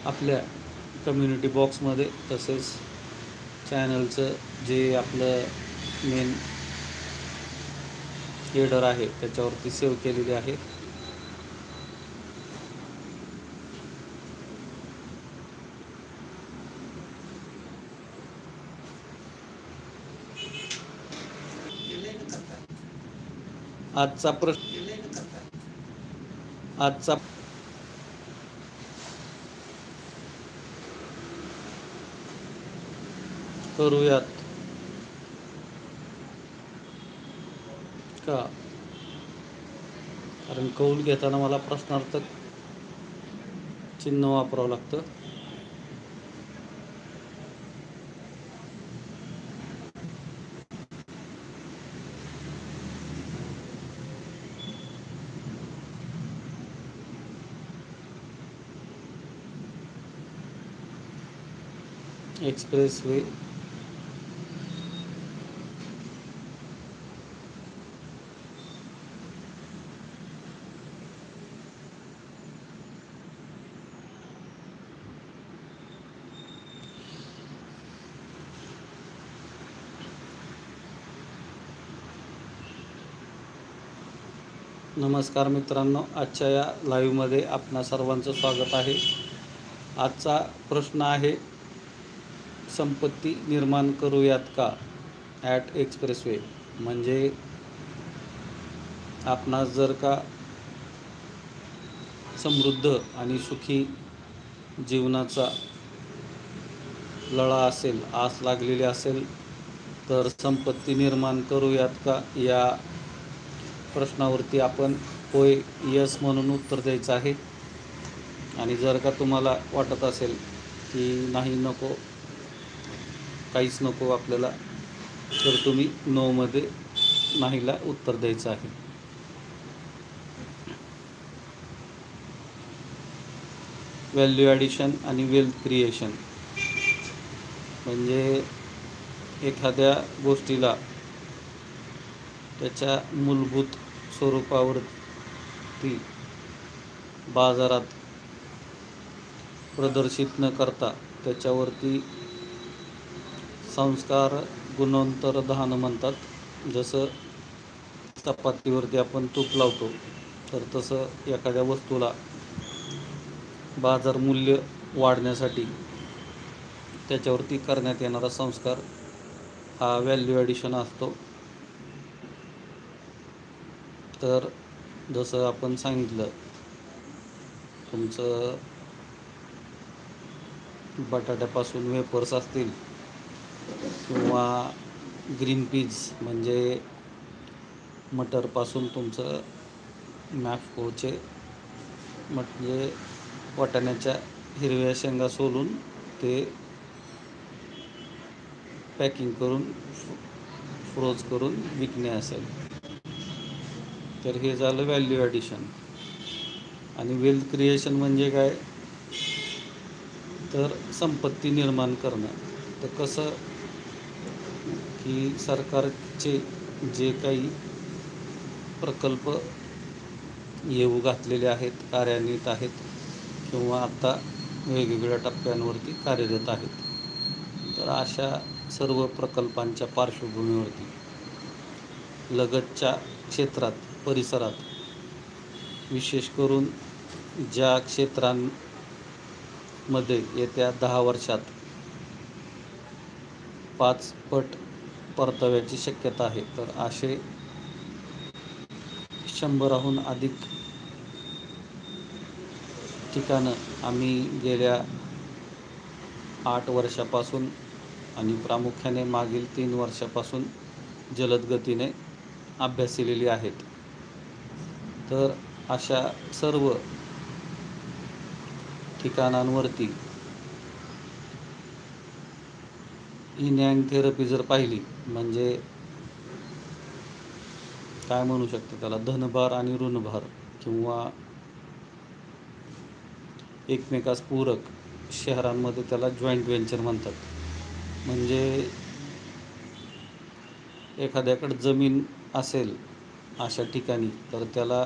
आपल्या कम्युनिटी बॉक्समध्ये, तसेच चॅनलचं जे आपलं मेन हेडर आहे त्याच्यावरती सेव्ह केलेली आहे. आजचा करूयात का, कारण कौल घेताना मला प्रश्नार्थक चिन्ह वापरावं लागतं. एक्सप्रेस वे नमस्कार मित्रांनो, आजच्या या लाईव्हमध्ये आपणा सर्वांचं स्वागत आहे. आजचा प्रश्न आहे, संपत्ती निर्माण करूयात का ॲट एक्सप्रेसवे. म्हणजे आपणास जर का समृद्ध आणि सुखी जीवनाचा लळा असेल, आस लागलेली असेल, तर संपत्ती निर्माण करूयात का या प्रश्नावरती आपण होय यस म्हणून उत्तर द्यायचं आहे. आणि जर का तुम्हाला वाटत असेल की नाही, नको, काहीच नको आपल्याला, तर तुम्ही नोमध्ये नाहीला उत्तर द्यायचं आहे. व्हॅल्यू ॲडिशन आणि वेल्थ क्रिएशन म्हणजे एखाद्या गोष्टीला त्याच्या मूलभूत स्वरूपावरती बाजारात प्रदर्शित न करता त्याच्यावरती संस्कार गुणोत्तरधान म्हणतात. जसं चपातीवरती आपण तूप लावतो, तर तसं एखाद्या वस्तूला बाजार मूल्य वाढण्यासाठी त्याच्यावरती करण्यात येणारा संस्कार हा व्हॅल्यू ॲडिशन असतो. तर जसं आपण सांगितलं, तुमचं बटाट्यापासून वेपर्स असतील किंवा ग्रीन पीज म्हणजे मटरपासून तुमचं मॅफकोचे म्हणजे वाटाण्याच्या हिरव्या शेंगा सोलून ते पॅकिंग करून फ्रोज करून विकणे असेल, तर हे झालं व्हॅल्यू ॲडिशन. आणि वेल्थ क्रिएशन म्हणजे काय, तर संपत्ती निर्माण करणं. तर कसं की सरकारचे जे काही प्रकल्प येऊ घातलेले आहेत, कार्यान्वित आहेत किंवा आत्ता वेगवेगळ्या टप्प्यांवरती कार्यरत आहेत, तर अशा सर्व प्रकल्पांच्या पार्श्वभूमीवरती लगतच्या क्षेत्रात, परिसरात, विशेष करून ज्या क्षेत्रांमध्ये येत्या 10 वर्षात 5 पट परताव्याची शक्यता आहे, तर असे 100हून अधिक ठिकाणं आम्ही गेल्या 8 वर्षापासून आणि प्रामुख्याने मागील 3 वर्षापासून जलद गतीने अभ्यासलेली आहेत. तर अशा सर्व ठिकाणांवरती इन थेरपी जर पाहिली, म्हणजे काय म्हणू शकतो त्याला, धनभार आणि ऋणभार किंवा एकमेकास पूरक शहरांमध्ये त्याला जॉईंट व्हेंचर म्हणतात. म्हणजे एखाद्याकडे जमीन असेल अशा ठिकाणी, तर त्याला